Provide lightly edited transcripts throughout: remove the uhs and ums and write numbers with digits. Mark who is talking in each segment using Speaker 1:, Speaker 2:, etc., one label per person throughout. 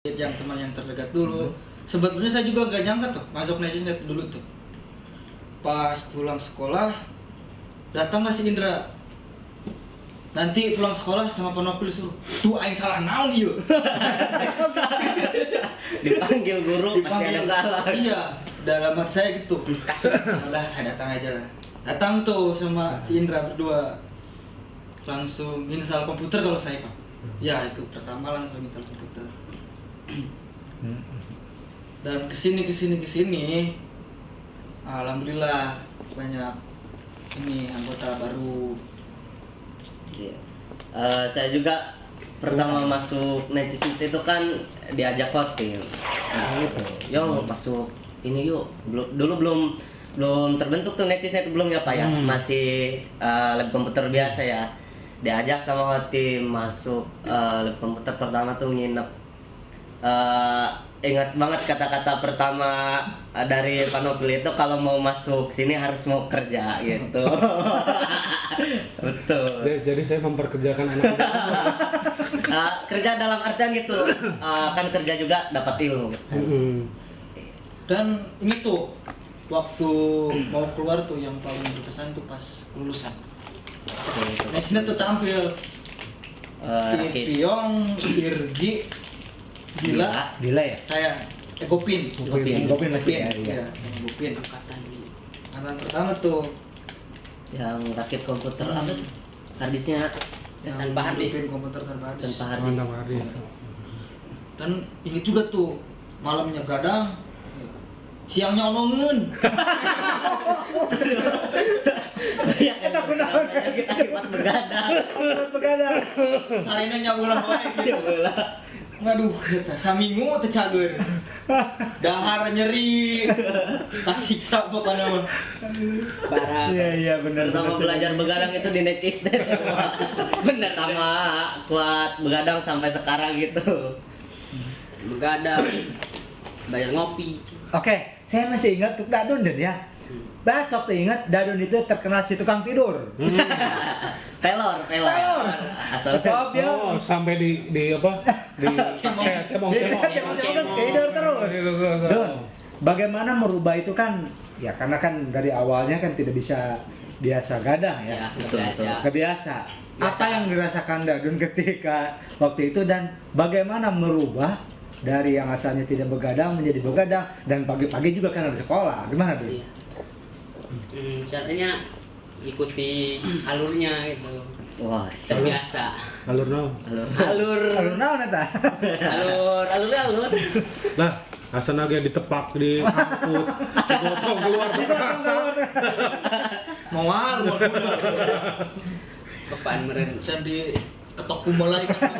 Speaker 1: yang teman yang terdekat dulu. Sebetulnya saya juga gak nyangka tuh masuk Necisnet dulu tuh. Pas pulang sekolah datanglah si Indra. Nanti pulang sekolah sama Panopil suruh, tuh aing salah naon ieu.
Speaker 2: Dipanggil guru pasti ada salah.
Speaker 1: Iya, dalam hati saya gitu. Udah saya datang aja lah. Datang tuh sama si Indra berdua. Langsung install komputer kalau saya, Pak. Ya, itu pertama langsung install komputer. Dan kesini, alhamdulillah banyak ini anggota baru.
Speaker 2: Iya. Saya juga pertama masuk Necisnet itu kan diajak voting. Nah, gitu. Yo masuk ini yuk. Belum terbentuk tuh Necisnet belum ya Pak ya. Masih lab komputer biasa ya. Diajak sama tim masuk lab komputer pertama tuh nginep. Ingat banget kata-kata pertama dari Panopil itu kalau mau masuk sini harus mau kerja gitu. Betul.
Speaker 3: Jadi saya memperkerjakan anak.
Speaker 2: Kerja dalam artian gitu, kan kerja juga dapat ilmu. Gitu.
Speaker 1: Dan ini tuh waktu mau keluar tuh yang paling berkesan tuh pas kelulusan. Necisnet tuh tampil Tiong, Irgi, Gila
Speaker 4: ya?
Speaker 1: saya Gopin
Speaker 4: masih ya.
Speaker 1: Iya, sama Gopin angkatan pertama tuh
Speaker 2: Yang rakit komputer apa tuh? Harddisknya
Speaker 1: yang
Speaker 2: tanpa harddisk.
Speaker 1: Gopin komputer tanpa harddisk.
Speaker 2: Tanpa harddisk.
Speaker 1: Dan inget juga tuh malamnya gadang, siangnya onongeun.
Speaker 2: Ya kita kunaon kita akibat begadang.
Speaker 1: Sarena nyabulah wae gitu. Waduh, eta saminggu teh cager. Dahar nyeri. Kasiksa pokoknya mah.
Speaker 2: Parah.
Speaker 4: Iya benar.
Speaker 2: Pertama belajar begadang itu di Necisnet. Bener sama kuat begadang sampai sekarang gitu. Begadang, banyak ngopi.
Speaker 4: Oke, saya masih ingat tuh Dadun dan ya. Besok tuh ingat Dadun itu terkenal si tukang tidur.
Speaker 2: Pelor. Asal
Speaker 4: ya.
Speaker 3: Oh, sampai di apa? Di cemong.
Speaker 4: Tidur terus. Don, bagaimana merubah itu kan? Ya karena kan dari awalnya kan tidak bisa biasa gadang ya.
Speaker 2: Betul.
Speaker 4: Gak biasa. Apa yang dirasakan Dadun ketika waktu itu dan bagaimana merubah dari yang asalnya tidak begadang menjadi begadang dan pagi-pagi juga kan ada sekolah. Gimana tuh?
Speaker 5: Iya. Caranya ikuti alurnya gitu.
Speaker 2: Wah,
Speaker 5: Terbiasa.
Speaker 3: Alur naon?
Speaker 4: Alur naon eta?
Speaker 2: Alur.
Speaker 3: Lah, asana ge ditepak di angkut, digotong keluar ke kasa.
Speaker 1: Moal keluar.
Speaker 5: Kepan meren.
Speaker 1: Dan di ketok kumulai kan.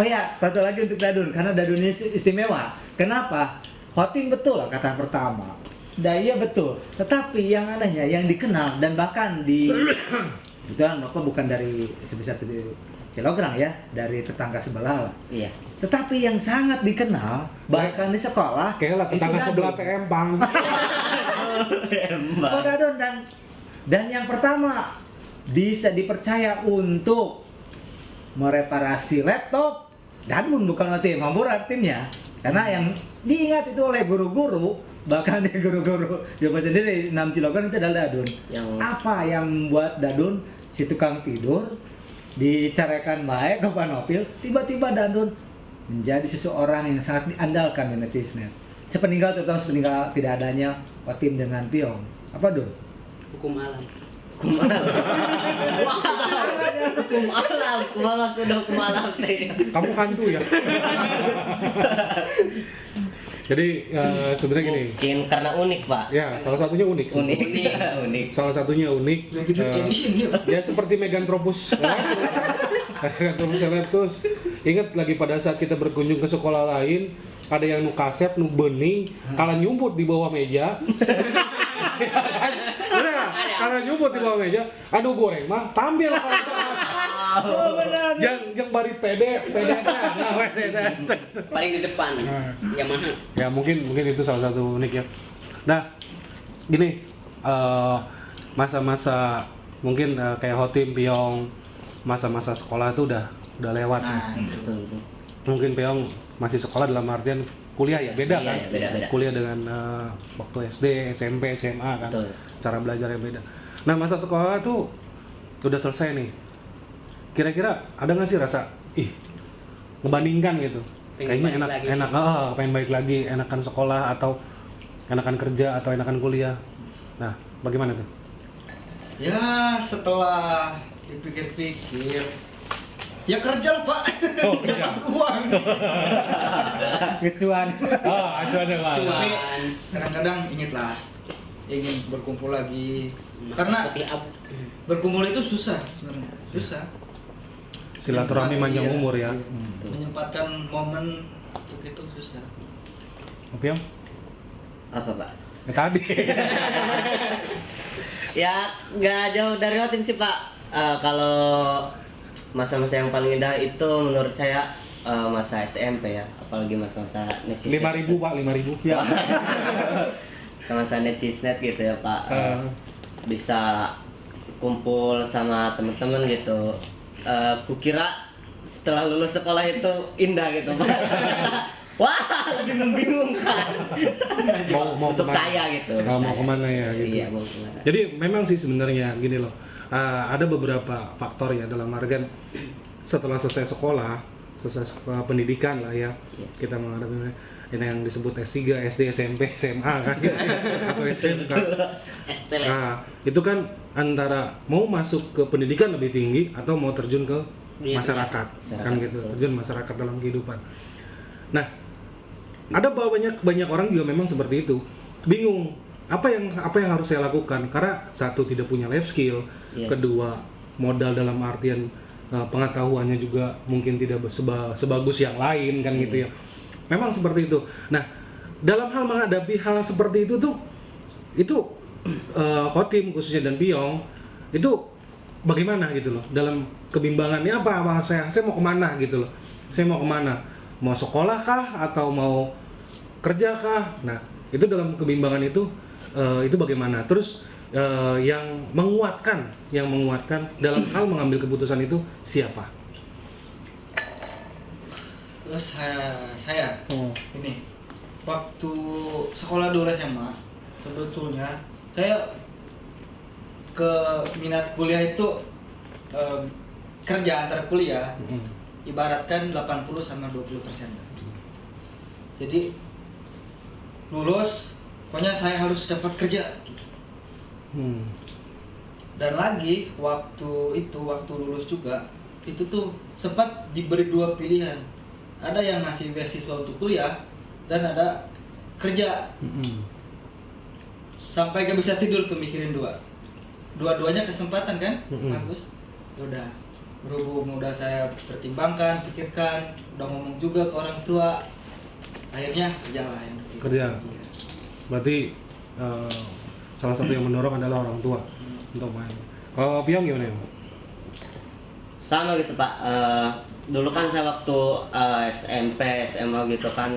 Speaker 4: Oh ya, satu lagi untuk Dadun karena Dadun ini istimewa. Kenapa? Hoting betul kata pertama. Daya betul. Tetapi yang anehnya yang dikenal dan bahkan kebetulan Noko bukan dari sebesar Cilograng ya, dari tetangga sebelah lah.
Speaker 2: Iya.
Speaker 4: Tetapi yang sangat dikenal bahkan di sekolah
Speaker 3: Kayaknya lah tetangga sebelah teh empang.
Speaker 4: Oh Dadun dan yang pertama bisa dipercaya untuk mereparasi laptop Dadun bukan tim Hamburan timnya karena yang diingat itu oleh guru-guru bahkan di guru-guru juga sendiri 6 Cilograng itu adalah Dadun. Apa yang membuat Dadun si tukang tidur dicarakan baik ke Panopil tiba-tiba Dadun menjadi seseorang yang sangat diandalkan di Necisnet sepeninggal tidak adanya Watim dengan Piong. Apa Dun?
Speaker 5: Hukum alam.
Speaker 2: Hukum alam sudah hukum alam teh.
Speaker 3: Kamu hantu ya? Jadi sebenarnya gini.
Speaker 2: Mungkin karena unik Pak.
Speaker 3: Ya, salah satunya unik.
Speaker 2: Unik.
Speaker 3: Salah satunya unik. Ya seperti Meganthropus. Meganthropus electus. Ingat lagi pada saat kita berkunjung ke sekolah lain, ada yang nu kasep, nu bening, kala nyumput di bawah meja. Karena nyumput di bawah meja, aduh goreng mah tampil yang bari pede
Speaker 5: Paling di depan. Yamaha.
Speaker 3: ya mungkin itu salah satu unik ya. Nah gini, masa-masa mungkin kayak Hotim Piong, masa-masa sekolah itu udah udah lewat.
Speaker 1: Nah, itu.
Speaker 2: Betul, betul.
Speaker 3: Mungkin Peong masih sekolah dalam artian kuliah ya, beda
Speaker 2: Iya,
Speaker 3: kan?
Speaker 2: ya, beda-beda.
Speaker 3: Kuliah dengan waktu SD, SMP, SMA kan,
Speaker 2: Betul.
Speaker 3: cara belajarnya beda. Nah masa sekolah tuh udah selesai nih. Kira-kira ada nggak sih rasa, ngebandingkan gitu?
Speaker 5: Pengen
Speaker 3: Kayaknya
Speaker 5: balik lagi.
Speaker 3: pengen balik lagi, enakan sekolah atau enakan kerja atau enakan kuliah. Nah, bagaimana tuh?
Speaker 1: Ya setelah dipikir-pikir, ya kerja lah Pak.
Speaker 3: Oh, kerja.
Speaker 1: Dapat uang.
Speaker 4: Kecuan.
Speaker 3: Acuan ya Pak.
Speaker 1: Tapi
Speaker 5: Cuman
Speaker 1: kadang-kadang ingin berkumpul lagi. Karena
Speaker 5: seperti
Speaker 1: berkumpul itu susah sebenarnya, susah.
Speaker 3: Silaturahmi panjang
Speaker 1: Iya.
Speaker 3: umur ya.
Speaker 1: Menyempatkan momen untuk itu susah.
Speaker 3: Peong?
Speaker 2: Apa Pak?
Speaker 3: Ya, tadi.
Speaker 2: Ya nggak jauh dari Hotim sih Pak. Kalau masa-masa yang paling indah itu menurut saya masa SMP ya, apalagi masa-masa necisnet.
Speaker 3: 5.000 Pak, 5.000.
Speaker 2: Ya. Masa-masa necisnet gitu ya Pak. Bisa kumpul sama teman-teman gitu. Kukira setelah lulus sekolah itu indah gitu Pak. Wah, lebih membingungkan.
Speaker 3: Mau
Speaker 2: Untuk
Speaker 3: kemana?
Speaker 2: saya gitu.
Speaker 3: Mau
Speaker 2: saya.
Speaker 3: kemana ya gitu.
Speaker 2: Iya, mau kemana.
Speaker 3: Jadi memang sih sebenarnya gini loh, ada beberapa faktor ya dalam artian setelah selesai sekolah pendidikan lah ya, kita menghadapi ini yang disebut S3, SD, SMP, SMA kan gitu, atau SMK.
Speaker 5: STL.
Speaker 3: Nah, itu kan antara mau masuk ke pendidikan lebih tinggi atau mau terjun ke
Speaker 5: Iya,
Speaker 3: masyarakat,
Speaker 2: iya.
Speaker 3: kan gitu, terjun masyarakat dalam kehidupan. Nah, ada banyak orang juga memang seperti itu, bingung apa yang harus saya lakukan karena satu tidak punya life skill,
Speaker 2: Iya.
Speaker 3: kedua modal dalam artian pengetahuannya juga mungkin tidak sebagus yang lain kan gitu ya. Memang seperti itu. Nah, dalam hal menghadapi hal seperti itu tuh Khotim khususnya dan Piong itu bagaimana gitu loh dalam kebimbangannya apa saya mau kemana gitu loh, saya mau kemana, mau sekolah kah atau mau kerja kah. Nah itu dalam kebimbangan itu bagaimana, terus yang menguatkan dalam hal mengambil keputusan itu siapa?
Speaker 1: Terus saya ini waktu sekolah dulu SMA sebetulnya saya ke minat kuliah itu kerja antara kuliah ibaratkan 80 sama 20%. Jadi lulus pokoknya saya harus dapat kerja. Dan lagi waktu lulus juga itu tuh sempat diberi dua pilihan. Ada yang ngasih beasiswa untuk kuliah dan ada kerja. Sampai gak bisa tidur tuh mikirin dua-duanya kesempatan kan. Bagus. Udah berhubung udah saya pertimbangkan, pikirkan, udah ngomong juga ke orang tua, akhirnya kerjalah yang
Speaker 3: Kerja. Berarti salah satu yang mendorong adalah orang tua untuk main. Kalau Piong gimana ya?
Speaker 2: Sama gitu Pak. Dulu kan saya waktu SMP, SMA gitu kan,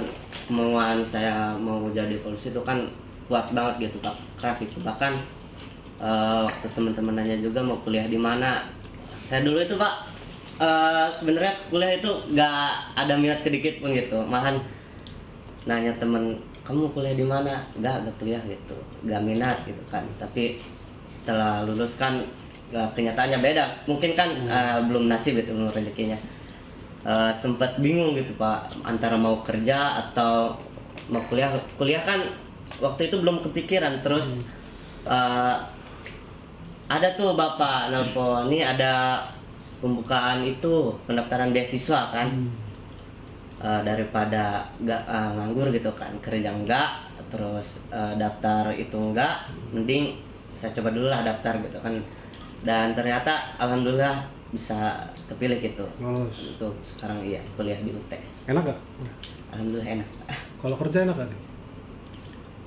Speaker 2: kemauan saya mau jadi polisi itu kan kuat banget gitu Pak, keras itu. Bahkan waktu teman-teman nanya juga mau kuliah di mana, saya dulu itu Pak sebenarnya kuliah itu nggak ada minat sedikit pun gitu. Malahan nanya temen, kamu kuliah di mana? Nggak kuliah gitu, nggak minat gitu kan. Tapi setelah lulus kan kenyataannya beda. Mungkin kan belum nasib itu, belum rezekinya. Sempat bingung gitu Pak, antara mau kerja atau mau kuliah. Kuliah kan waktu itu belum kepikiran. Terus ada tuh Bapak nelpon, ini ada pembukaan itu pendaftaran beasiswa kan. Daripada nggak nganggur gitu kan, kerja enggak, terus daftar itu enggak, mending saya coba dulu lah daftar gitu kan. Dan ternyata alhamdulillah bisa kepilih gitu.
Speaker 3: Lulus.
Speaker 2: Untuk sekarang iya kuliah di UT.
Speaker 3: Enak gak?
Speaker 2: Alhamdulillah enak Pak.
Speaker 3: Kalau kerja enak gak?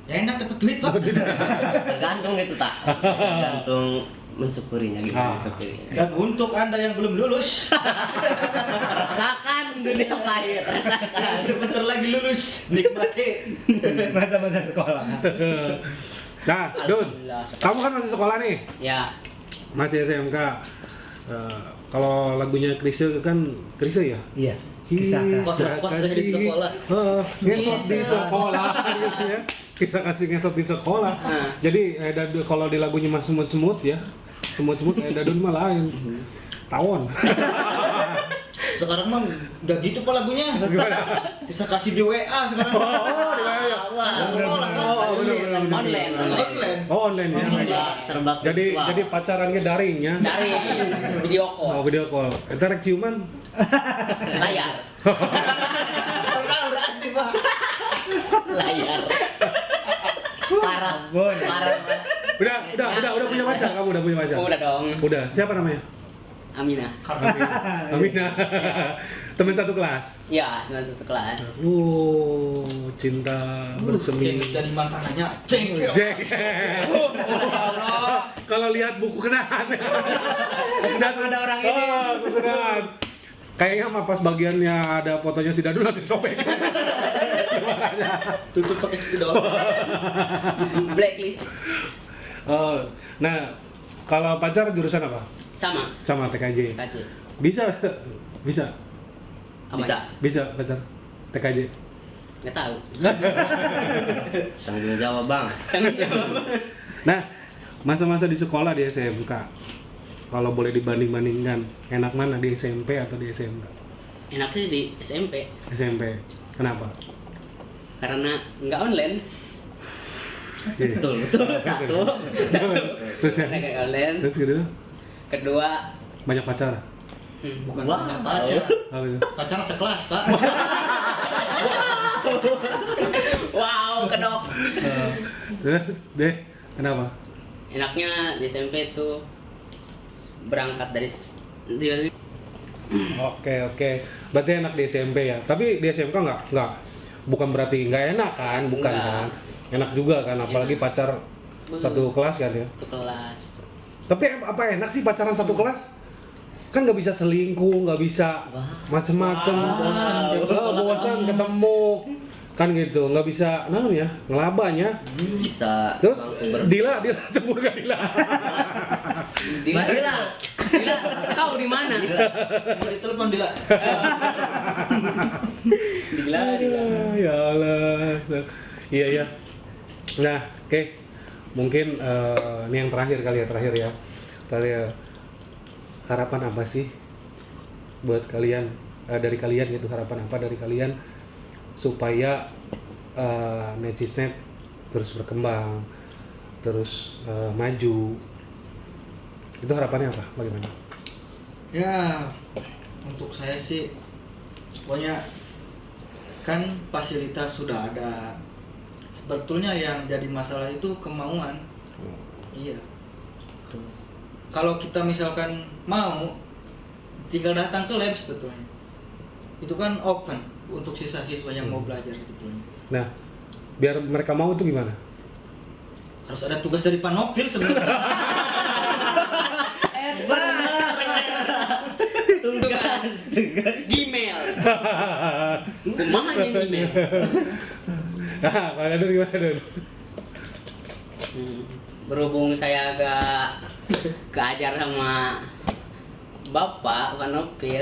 Speaker 1: ya enak dapat duit Pak.
Speaker 2: Tergantung gitu Pak. Tergantung mensyukurinya gitu, mensyukurinya.
Speaker 1: Dan untuk Anda yang belum lulus,
Speaker 2: Rasakan dunia pahit, rasakan.
Speaker 1: sebentar lagi lulus, nikmati.
Speaker 4: Masa-masa sekolah.
Speaker 3: Nah, Dun,
Speaker 5: Alhamdulillah.
Speaker 3: kamu kan masih sekolah nih,
Speaker 5: Ya,
Speaker 3: masih SMK. Kalau lagunya Chrisye kan Chrisye ya?
Speaker 4: Iya. Kisah kasih.
Speaker 1: Kos dari sekolah.
Speaker 3: Ngesot di sekolah gitu ya. Kisah kasih ngesot di sekolah. Jadi kalau di lagunya Mas Semut-Semut ya, Semut-Semut Dadun mah lain. Tawon.
Speaker 1: Sekarang mah udah gitu pak lagunya. Bisa kasih di WA sekarang.
Speaker 3: Oh, di WA ya.
Speaker 1: Allah, sekolah kan.
Speaker 5: Online.
Speaker 3: Oh, online ya.
Speaker 2: serba
Speaker 3: Jadi
Speaker 2: virtual.
Speaker 3: jadi pacarannya daring ya.
Speaker 5: Dari video
Speaker 3: Oh,
Speaker 5: call.
Speaker 3: video call. Entar rek ciuman.
Speaker 5: Layar.
Speaker 1: Berarti pak.
Speaker 2: layar. Parah,
Speaker 4: Bon.
Speaker 2: parah.
Speaker 3: Udah punya pacar, kamu udah punya pacar.
Speaker 5: Udah dong.
Speaker 3: Udah. Siapa namanya?
Speaker 5: Aminah.
Speaker 3: Amina. Teman satu kelas.
Speaker 5: Ya, cuma satu kelas.
Speaker 3: Cinta bersemi.
Speaker 1: Dari mantannya ceng.
Speaker 3: Jack.
Speaker 5: Ya Allah.
Speaker 3: Kalau lihat buku kenaan.
Speaker 4: Ada orang ini.
Speaker 3: Buku kenaan. Kayaknya mah pas bagiannya ada fotonya si Dadul nanti sobek.
Speaker 1: Tutup pakai spidol.
Speaker 5: Blacklist.
Speaker 3: Nah, kalau pacar jurusan apa?
Speaker 5: Sama.
Speaker 3: Sama TKJ.
Speaker 5: TKJ.
Speaker 3: Bisa.
Speaker 5: Apa
Speaker 2: Bisa.
Speaker 3: Bisa pacar TKJ.
Speaker 5: Nggak tahu.
Speaker 2: Tanggung jawab, Bang.
Speaker 3: Nah, masa-masa di sekolah di SMK, kalau boleh dibanding-bandingkan, enak mana di SMP atau di SMK?
Speaker 5: Enaknya di SMP
Speaker 3: SMP. Kenapa?
Speaker 5: karena nggak online.
Speaker 2: Betul. Satu.
Speaker 3: Terus ya?
Speaker 5: Karena nggak online.
Speaker 3: Terus gitu?
Speaker 5: Kedua,
Speaker 3: Banyak pacar?
Speaker 1: Bukan
Speaker 2: Wah.
Speaker 1: banyak pacar.
Speaker 3: Oh, gitu.
Speaker 1: Pacaran sekelas pak.
Speaker 5: wow, kedok.
Speaker 3: Terus deh, kenapa?
Speaker 5: Enaknya di SMP itu berangkat dari
Speaker 3: Oke. Berarti enak di SMP ya. Tapi di SMK nggak. Bukan berarti nggak enak kan? Bukan
Speaker 5: Nggak.
Speaker 3: kan? Enak juga kan? Apalagi
Speaker 5: Enak.
Speaker 3: pacar satu kelas kan ya.
Speaker 5: satu kelas.
Speaker 3: Tapi apa enak sih pacaran satu kelas? Kan nggak bisa selingkuh, nggak bisa macem-macem. Bosan ketemu. Kan gitu, nggak bisa ya ngelabanya.
Speaker 2: Bisa.
Speaker 3: Terus
Speaker 2: sebangku
Speaker 3: Dila cemburu gak Dila?
Speaker 5: Dila, Dila, kau di mana?
Speaker 1: Mau ditelepon Dila.
Speaker 5: Dila.
Speaker 3: Ya Allah. Iya ya. Nah, oke. Mungkin ini yang terakhir kali ya, Terakhir ya. Harapan apa sih buat kalian dari kalian gitu, harapan apa dari kalian supaya Necisnet terus berkembang, terus maju. Itu harapannya apa? Bagaimana?
Speaker 1: Ya, untuk saya sih, pokoknya kan fasilitas sudah ada. Sebetulnya yang jadi masalah itu kemauan. Iya. Kalau kita misalkan mau, tinggal datang ke lab sebetulnya. Itu kan open untuk siswa-siswa yang mau belajar sebetulnya.
Speaker 3: Nah, biar mereka mau itu gimana?
Speaker 1: Harus ada tugas dari Panopil sebenarnya.
Speaker 5: Tugas. Gmail. Kumaha nih Gmail?
Speaker 3: Kalau ada gimana Dun?
Speaker 5: Berhubung saya agak keajar sama Bapak Panopil.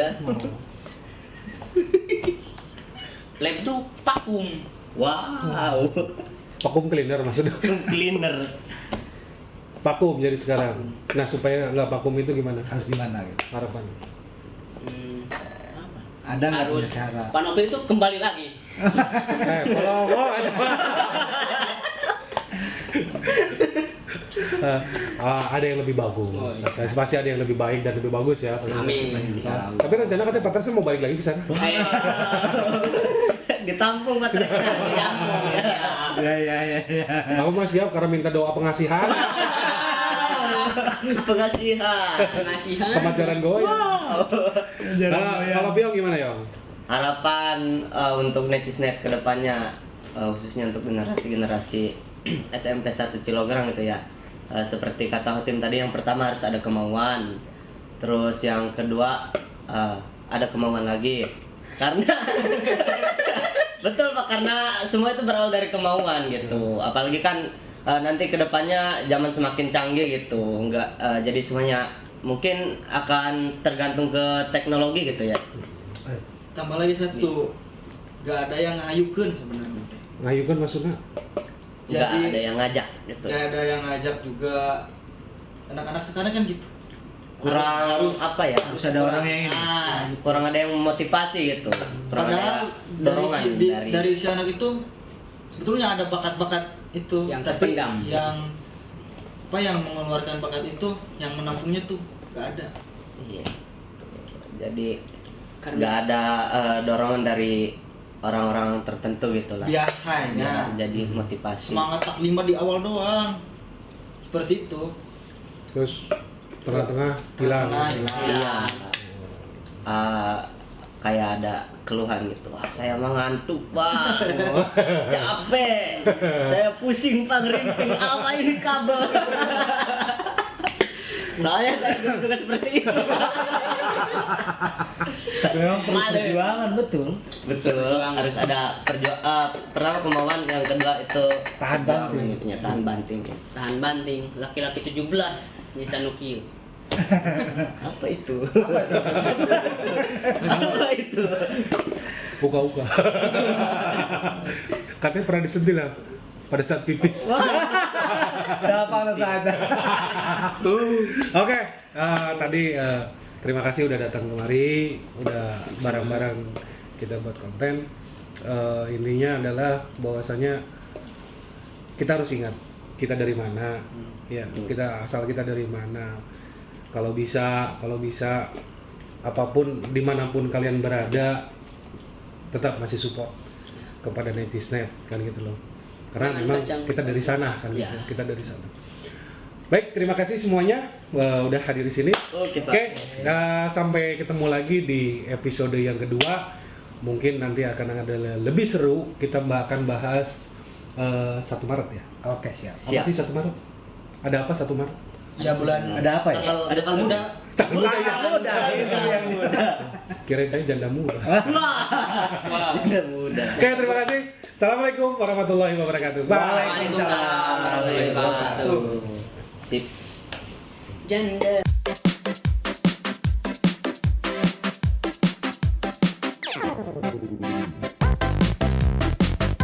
Speaker 5: Lab tuh vakum.
Speaker 2: Wow.
Speaker 3: Vacuum cleaner maksudnya.
Speaker 2: Cleaner.
Speaker 3: Vakum jadi sekarang. Nah, supaya nggak vakum itu gimana?
Speaker 4: Harus gimana gitu?
Speaker 3: Harapan.
Speaker 4: Ada nggak
Speaker 5: Harus
Speaker 4: punya cara?
Speaker 5: Panopil itu kembali lagi.
Speaker 3: Kalau ada yang lebih bagus.
Speaker 5: Oh, iya.
Speaker 3: Pasti ada yang lebih baik dan lebih bagus ya.
Speaker 5: Amin.
Speaker 3: Tapi rencana katanya Pak Tersa mau balik lagi ke sana.
Speaker 5: Ayo.
Speaker 2: Ditampung matresnya.
Speaker 4: Ya.
Speaker 3: Aku mah siap karena minta doa pengasihan.
Speaker 2: Pengasihan.
Speaker 5: Pengasihan.
Speaker 3: Pemajaran goyang. Kalau Piong gimana Yong?
Speaker 2: Harapan untuk Necisnet ke depannya khususnya untuk generasi SMP 1 Cilogerang gitu ya. Seperti kata Hotim tadi, yang pertama harus ada kemauan. Terus yang kedua ada kemauan lagi. Karena betul Pak, karena semua itu berawal dari kemauan gitu. Apalagi kan nanti kedepannya zaman semakin canggih gitu, jadi semuanya mungkin akan tergantung ke teknologi gitu ya.
Speaker 1: Tambah lagi satu, gak ada yang ngayukeun sebenarnya.
Speaker 3: Ngayukan maksudnya?
Speaker 2: Nggak
Speaker 1: Jadi-
Speaker 2: ada yang ngajak gitu.
Speaker 1: Gak ada yang ngajak juga. Anak-anak sekarang kan gitu.
Speaker 2: Kurang apa ya?
Speaker 4: harus ada orang yang ini.
Speaker 1: Ah,
Speaker 2: Kurang ada yang memotivasi gitu. Kurang
Speaker 1: padahal
Speaker 2: ada dorongan
Speaker 1: dari si anak itu sebetulnya ada bakat-bakat itu,
Speaker 5: Yang
Speaker 1: tapi
Speaker 5: terpendam.
Speaker 1: yang mengeluarkan bakat itu, yang menampungnya tuh gak ada.
Speaker 2: Iya. Jadi
Speaker 5: Karena-
Speaker 2: nggak ada dorongan dari orang-orang tertentu gitu lah.
Speaker 1: Biasanya
Speaker 2: Ya, jadi motivasi.
Speaker 1: semangat tak 5 di awal doang. Seperti itu.
Speaker 3: Terus tengah-tengah hilang.
Speaker 1: Tengah-tengah hilang.
Speaker 2: Iya. Kayak ada keluhan gitu. Wah, saya mah ngantuk, Pak. Capek. Saya pusing, Pak, ngerinting. Apa ini kabel? Saya juga seperti itu.
Speaker 4: Memang perlu
Speaker 5: Males.
Speaker 4: perjuangan betul.
Speaker 2: Betul, harus ada pertama kemauan, yang kedua itu
Speaker 4: Tahan
Speaker 2: perjuangan
Speaker 4: banting.
Speaker 2: gitu ya, tahan banting.
Speaker 5: Tahan banting, laki-laki 17 Nissan Nukio.
Speaker 2: Apa itu? Apa itu?
Speaker 3: Uka-uka. Katanya pernah disentil lah pada saat pipis.
Speaker 4: Dapat saat.
Speaker 3: Oke, tadi terima kasih udah datang kemari, udah bareng-bareng kita buat konten. Intinya adalah bahwasanya kita harus ingat kita dari mana, ya kita asal kita dari mana. Kalau bisa apapun dimanapun kalian berada, tetap masih support kepada Netisnet kan gitu loh. Karena
Speaker 5: Jangan
Speaker 3: memang
Speaker 5: kacang.
Speaker 3: kita dari sana kan
Speaker 5: Ya.
Speaker 3: gitu, kita dari sana. Baik, terima kasih semuanya udah hadir di sini.
Speaker 2: Oke, Pak.
Speaker 3: Oke, sampai ketemu lagi di episode yang kedua. Mungkin nanti akan ada lebih seru. Kita akan bahas 1 Maret ya.
Speaker 4: Oke, siap.
Speaker 3: Apa
Speaker 2: Siap.
Speaker 3: sih 1 Maret? Ada apa 1 Maret?
Speaker 1: Ya bulan
Speaker 4: Ada apa ya?
Speaker 1: ada tanggal muda.
Speaker 3: Tak muda ya.
Speaker 4: Itu yang muda.
Speaker 3: Kirain saya janda muda.
Speaker 2: Tidak mudah.
Speaker 3: Oke, terima kasih. Assalamualaikum warahmatullahi wabarakatuh. Bye.
Speaker 5: Waalaikumsalam warahmatullahi wabarakatuh.
Speaker 2: Sip.
Speaker 5: Janda.